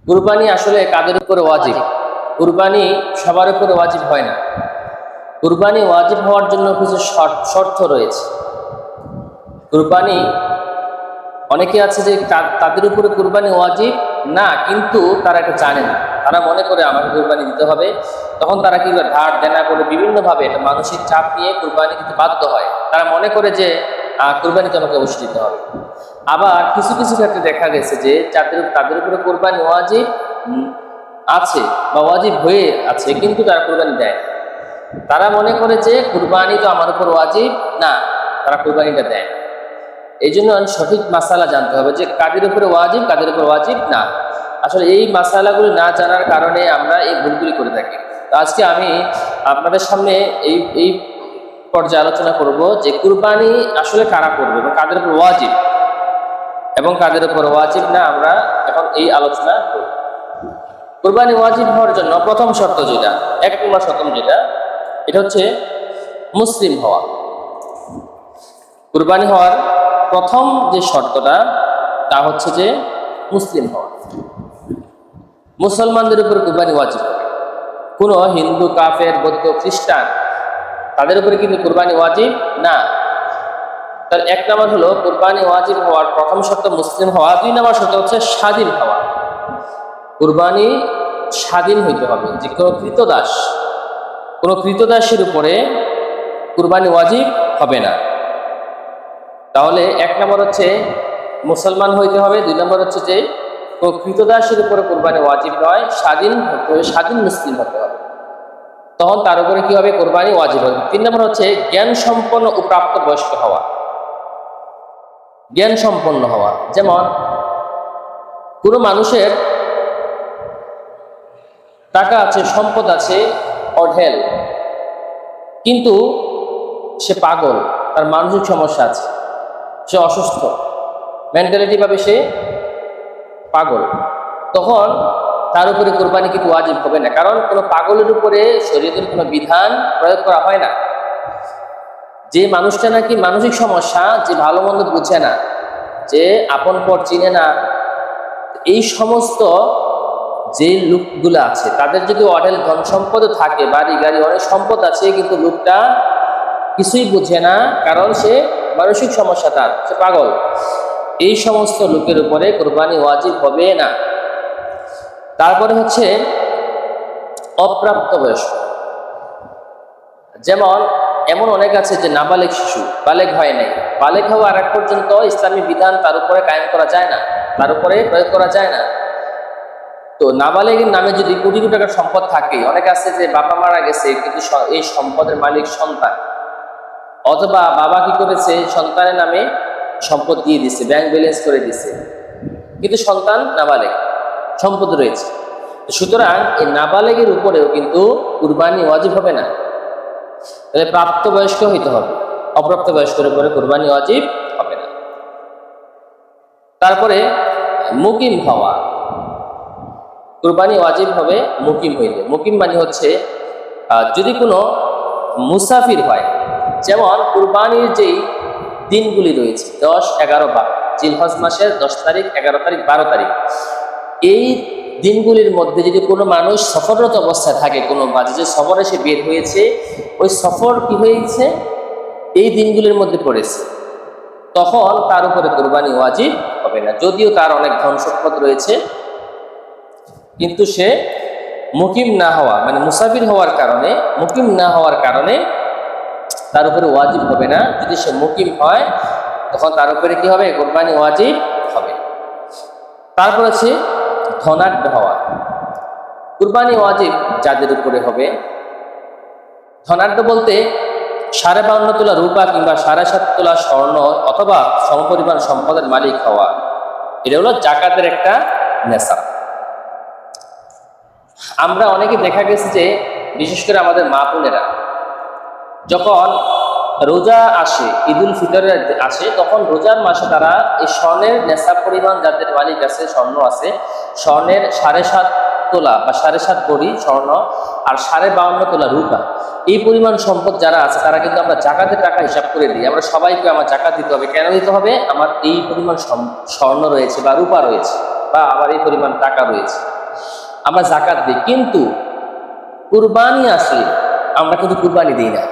কুরবানি আসলে কাদের উপরে ওয়াজিব? কুরবানি সবার উপরে ওয়াজিব হয় না। কুরবানি ওয়াজিব হওয়ার জন্য কিছু শর্ত রয়েছে। কুরবানি অনেকে আছে যে তাদের উপরে কুরবানি ওয়াজিব না, কিন্তু তারা এটা জানে না। তারা মনে করে আমাকে কুরবানি দিতে হবে, তখন তারা কি ধার দেনা করে বিভিন্নভাবে এটা মানসিক চাপ নিয়ে কুরবানি দিতে বাধ্য হয়। তারা মনে করে যে কুরবানি তো আমাকে অবশ্যই দিতে হবে। আবার কিছু কিছু ক্ষেত্রে দেখা গেছে যে তাদের উপরে কুরবানি ওয়াজিব আছে বা ওয়াজিব হয়ে আছে, কিন্তু তারা কুরবানি দেয় না। তারা মনে করে যে কুরবানি তো আমার উপর ওয়াজিব না, তারা কুরবানিটা দেয়। এই জন্য সঠিক মাসালা জানতে হবে যে কাদের উপরে ওয়াজিব, কাদের উপর ওয়াজিব না। আসলে এই মাসালাগুলি না জানার কারণে আমরা এই ভুলগুলি করে থাকি। তো আজকে আমি আপনাদের সামনে এই পর্যায়ে আলোচনা করব যে কুরবানি আসলে কারা করবে এবং কাদের উপর ওয়াজিব এবং কাদের উপর ওয়াজিব না, আমরা এখন এই আলোচনা করব। কুরবানি ওয়াজিব হওয়ার জন্য প্রথম শর্ত যেটা, 1 নম্বর শর্ত যেটা, এটা হচ্ছে মুসলিম হওয়া। কুরবানি হওয়ার প্রথম যে শর্তটা তা হচ্ছে যে মুসলিম হওয়া। মুসলমানদের উপর কুরবানি ওয়াজিব হবে। কোনো হিন্দু, কাফের, বৌদ্ধ, খ্রিস্টান তাদের উপরে কিন্তু কুরবানি ওয়াজিব না। তার 1 নম্বর হলো কুরবানি ওয়াজিব হওয়ার প্রথম শর্ত মুসলিম হওয়া। 2 নম্বর শর্ত হচ্ছে স্বাধীন হওয়া। কুরবানি স্বাধীন হইতে হবে, যে কোনো কৃতদাসের উপরে কুরবানি ওয়াজিব হবে না। তাহলে 1 নম্বর হচ্ছে মুসলমান হইতে হবে, 2 নম্বর হচ্ছে যে কোনো কৃতদাসের উপরে কুরবানি ওয়াজিব নয়, স্বাধীন হতে হবে, স্বাধীন মুসলিম হতে হবে, তখন তার উপরে কি হবে? কুরবানি ওয়াজিব হবে। 3 নম্বর হচ্ছে জ্ঞান সম্পন্ন ও প্রাপ্তবয়স্ক হওয়া। জ্ঞান সম্পন্ন হওয়া, যেমন কোনো মানুষের টাকা আছে, সম্পদ আছে অঢেল, কিন্তু সে পাগল, তার মানসিক সমস্যা আছে, সে অসুস্থ, মেন্টালিটি ভাবে সে পাগল, তখন তার উপরে কুরবানি কিন্তু ওয়াজিব হবে না। কারণ কোনো পাগলের উপরে শরীয়তের কোনো বিধান প্রয়োগ করা হয় না। যে মানুষটা নাকি মানসিক সমস্যা, যে ভালো মন্দ বুঝে না, যে আপন পর চিনে না, এই সমস্ত যে লোকগুলো আছে তাদের যদি অঢেল ধন সম্পদ থাকে, বাড়ি গাড়ি অনেক সম্পদ আছে, কিন্তু লোকটা কিছুই বুঝে না, কারণ সে মানসিক সমস্যা, তার সে পাগল, এই সমস্ত লোকের উপরে কুরবানি ওয়াজিব হবে না। তারপরে হচ্ছে অপ্রাপ্তবয়স্ক। যেমন এমন অনেক আছে যে নাবালেগ শিশু, বালেগ হয় নাই, বালেগ হওয়ার আগ পর্যন্ত ইসলামী বিধান তার উপরে কায়েম করা যায় না, তার উপরে প্রয়োগ করা যায় না। তো নাবালেগের নামে যদি কোটি কোটি টাকার সম্পদ থাকে, অনেক আছে যে বাবা মারা গেছে কিন্তু এই সম্পদের মালিক সন্তান, অথবা বাবা কি করেছে সন্তানের নামে সম্পদ দিয়ে দিছে, ব্যাংক ব্যালেন্স করে দিছে, কিন্তু সন্তান নাবালেগ, সম্পদ রয়েছে। সুতরাং এই নাবালেগের উপরেও কিন্তু কুরবানি ওয়াজিব হবে না। তাহলে প্রাপ্তবয়স্ক হইতে হবে, অপ্রাপ্তবয়স্কের উপরে কুরবানি ওয়াজিব হবে না। তারপরে মুকিম হওয়া। কুরবানি ওয়াজিব হবে মুকিম হইলে। মুকিম মানে হচ্ছে যদি কোনো মুসাফির হয়, যেমন কুরবানির যেই দিনগুলি রয়েছে 10, 11, 12, জিলহজ মাসের 10 তারিখ, 11 তারিখ, 12 তারিখ, এই দিনগুলির মধ্যে যদি কোনো মানুষ সফররত অবস্থায় থাকে, কোনো বাজে যে সফরে সে বের হয়েছে, ওই সফর কি হয়েছে এই দিনগুলির মধ্যে পড়েছে, তখন তার উপরে কুরবানি ওয়াজিব হবে না। যদিও তার অনেক ধন সম্পদ রয়েছে, কিন্তু সে মুকিম না হওয়া, মানে মুসাফির হওয়ার কারণে, মুকিম না হওয়ার কারণে তার উপরে ওয়াজিব হবে না। যদি সে মুকিম হয়, তখন তার উপরে কি হবে? কুরবানি ওয়াজিব হবে। তারপর আছে ধনাঢ্য হওয়া। কুরবানি ওয়াজিব যাদের উপরে হবে, ধনাঢ্য বলতে 52.5 তোলা রূপা কিংবা 7.5 তোলা স্বর্ণ অথবা সমপরিমাণ সম্পদের মালিক হওয়া, এটা হলো জাকাতের একটা নেশাব। আমরা অনেকে দেখা গেছে যে বিশেষ করে আমাদের মা বোনেরা যখন রোজা আসে, ঈদুল ফিতরের আসে, তখন রোজার মাসে তারা এই স্বর্ণের নেশাব পরিমাণ যাদের মালিক আছে, স্বর্ণ আছে, স্বর্ণের 7.5 তোলা বা 7.5 ভরি স্বর্ণ আর 52.5 তোলা রূপা, এই পরিমাণ সম্পদ যারা আছে, তারা কিন্তু আমরা জাকাতের টাকা হিসাব করে দিই। আমরা সবাইকে আমার জাকাত দিতে হবে। কেন দিতে হবে? আমার এই পরিমাণ স্বর্ণ রয়েছে বা রূপা রয়েছে, বা আমার এই পরিমাণ টাকা রয়েছে, আমরা জাকাত দিই, কিন্তু কুরবানি আসলে আমরা কিন্তু কুরবানি দিই না।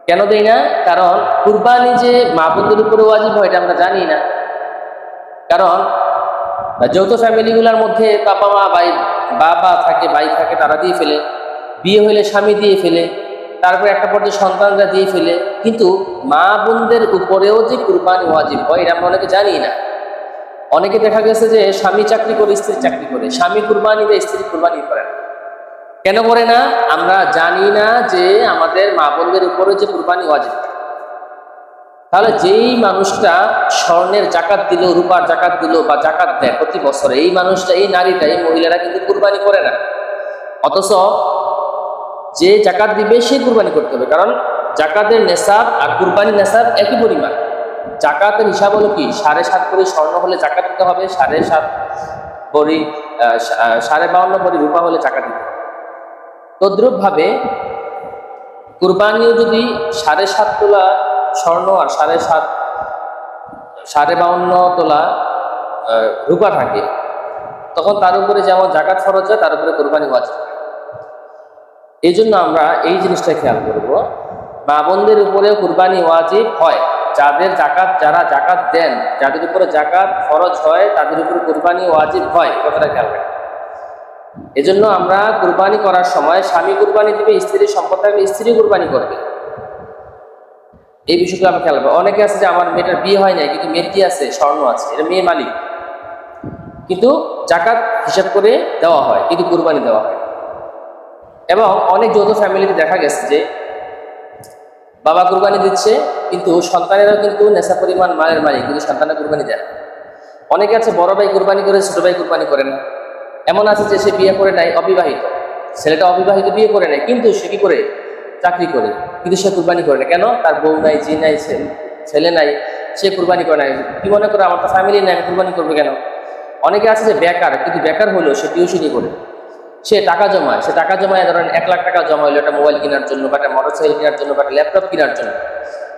কেন দেই না? কারণ কুরবানি যে মা বোনদের উপরে ওয়াজিব হয় এটা আমরা জানি না। কারণ যৌথ ফ্যামিলিগুলোর মধ্যে বাবা মা বাবা থাকে, ভাই থাকে, তারা দিয়ে ফেলে, বিয়ে হলে স্বামী দিয়ে ফেলে, তারপরে একটা পর্যায়ে সন্তানরা দিয়ে ফেলে, কিন্তু মা বোনদের উপরেও যে কুরবানি ওয়াজিব হয় এটা আমরা অনেকে জানি না। অনেকে দেখা গেছে যে স্বামী চাকরি করে, স্ত্রী চাকরি করে, স্বামী কুরবানি দেয়, স্ত্রী কুরবানি করে না। কেন করে না? আমরা জানি না যে আমাদের মা বোনদের উপরে যে কুরবানি ওয়াজিব। তাহলে যেই মানুষটা স্বর্ণের জাকাত দিল, রূপার জাকাত দিল বা জাকাত দেয় প্রতি বছরে, এই মানুষটা, এই নারীটা, এই মহিলারা কিন্তু কুরবানি করে না। অথচ যে জাকাত দিবে সে কুরবানি করতে হবে, কারণ জাকাতের নেশাব আর কুরবানির নেশাব একই পরিমাণ। জাকাতের হিসাব হলো কি, 7.5 ভরি স্বর্ণ হলে জাকাত দিতে হবে, 7.5 ভরি 52.5 ভরি রূপা হলে জাকাত দিতে হবে। তদ্রুপ ভাবে কুরবানিও যদি 7.5 তোলা স্বর্ণ আর 52.5 তোলা রূপা থাকে, তখন তার উপরে যেমন জাকাত খরচ হয়, তার উপরে কুরবানি ওয়াজিব হয়। এই জন্য আমরা এই জিনিসটা খেয়াল করব, মা বোনদের উপরেও কুরবানি ওয়াজিব হয়। যারা জাকাত দেন, যাদের উপরে জাকাত খরচ হয়, তাদের উপরে কুরবানি ওয়াজিব হয়, কথাটা খেয়াল রাখবেন। এজন্য আমরা কুরবানি করার সময় স্বামী কুরবানি দিবে, স্ত্রীর সম্পদ থাকলে স্ত্রী কুরবানি করবে, এই বিষয়গুলো আমরা খেয়াল রাখবো। অনেকে আছে যে আমার মেয়েটার বিয়ে হয় নাই, কিন্তু মেয়ের কি আছে, স্বর্ণ আছে, এটা মেয়ে মালিক, কিন্তু জাকাত হিসাব করে দেওয়া হয়, কিন্তু কুরবানি দেওয়া হয়। এবং অনেক যৌথ ফ্যামিলিতে দেখা গেছে যে বাবা কুরবানি দিচ্ছে, কিন্তু সন্তানেরাও কিন্তু নেশা পরিমাণ মালের মালিক, কিন্তু সন্তানের কুরবানি দেয়। অনেকে আছে বড় ভাই কুরবানি করে, ছোট ভাই কুরবানি করে না। এমন আছে যে সে বিয়ে করে নাই, অবিবাহিত, ছেলেটা অবিবাহিত, বিয়ে করে নাই, কিন্তু সে কি করে, চাকরি করে, কিন্তু সে কুরবানি করে না। কেন? তার বউ নাই, জি নাই, ছেলে নাই, সে কুরবানি করে নাই। কি মনে করে, আমার তো ফ্যামিলি নাই, আমি কুরবানি করবো কেন? অনেকে আছে যে বেকার, কিন্তু বেকার হলেও সে টিউশনি করে, সে টাকা জমায়, ধরেন 1 লাখ টাকা জমাইলো একটা মোবাইল কেনার জন্য, বা একটা মোটরসাইকেল কেনার জন্য, বা একটা ল্যাপটপ কেনার জন্য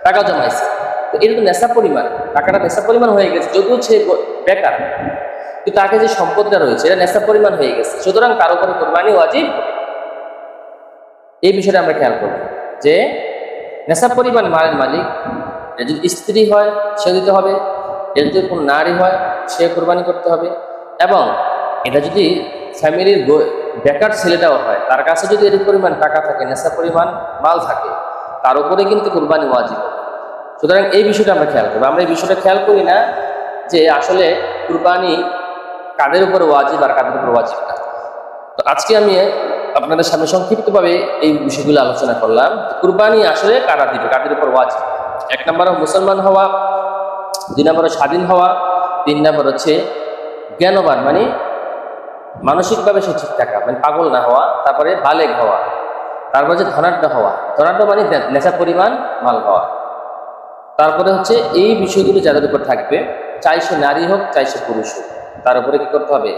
টাকা জমাইছে। তো এটা তো নেশা পরিমাণ, টাকাটা নেশা পরিমাণ হয়ে গেছে, যদিও সে বেকার, কিন্তু তাকে যে সম্পদটা রয়েছে এটা নেশা পরিমাণ হয়ে গেছে, সুতরাং তার উপরে কুরবানি ওয়াজিব। এই বিষয়টা আমরা খেয়াল করব যে নেশা পরিমাণ মালের মালিক যদি স্ত্রী হয় সে দিতে হবে, এটা যদি কোনো নারী হয় সে কুরবানি করতে হবে। এবং এটা যদি ফ্যামিলির বেকার ছেলেটাও হয়, তার কাছে যদি এর পরিমাণ টাকা থাকে, নেশা পরিমাণ মাল থাকে, তার উপরে কিন্তু কুরবানি ওয়াজিব হবে। সুতরাং এই বিষয়টা আমরা খেয়াল করবো। আমরা এই বিষয়টা খেয়াল করি না যে আসলে কুরবানি কাদের উপরে ওয়াজিব আর কাদের উপরে ওয়াজিব না। তো আজকে আমি আপনাদের সামনে সংক্ষিপ্তভাবে এই বিষয়গুলো আলোচনা করলাম। কুরবানি আসলে কারা দিবে, কাদের উপর ওয়াজিব। 1 নম্বর মুসলমান হওয়া, 2 নম্বর স্বাধীন হওয়া, 3 নম্বর হচ্ছে জ্ঞানবান, মানে মানসিকভাবে সে ঠিক থাকা, মানে পাগল না হওয়া, তারপরে বালেগ হওয়া, তারপর হচ্ছে ধনাঢ্য হওয়া, ধনাঢ্য মানে নেশা পরিমাণ মাল হওয়া। তারপরে হচ্ছে এই বিষয়গুলো যাদের উপর থাকবে, চাই সে নারী হোক চাই সে পুরুষ হোক, তার উপরে কি করতে হবে,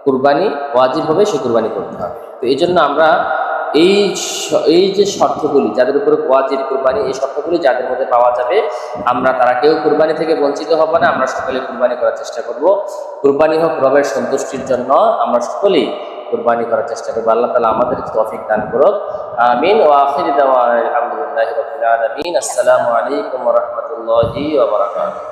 কুরবানি ওয়াজিব হবে, সে কুরবানি করতে হবে। তো এই জন্য আমরা এই যে শর্তগুলি যাদের উপরে ওয়াজিব কুরবানি, এই শর্তগুলি যাদের মধ্যে পাওয়া যাবে, তারা কেউ কুরবানি থেকে বঞ্চিত হব না। আমরা সকলে কুরবানি করার চেষ্টা করব। কুরবানি হোক রবের সন্তুষ্টির জন্য, আমরা সকলেই কুরবানি করার চেষ্টা করবো। আল্লাহ তাআলা আমাদের তৌফিক দান করুক। আমিন। ওয়া আখিরু দাওয়ানা আলহামদুলিল্লাহি রাব্বিল আলামিন। আসসালামু আলাইকুম ওয়া রাহমাতুল্লাহি ওয়া বারাকাতুহু।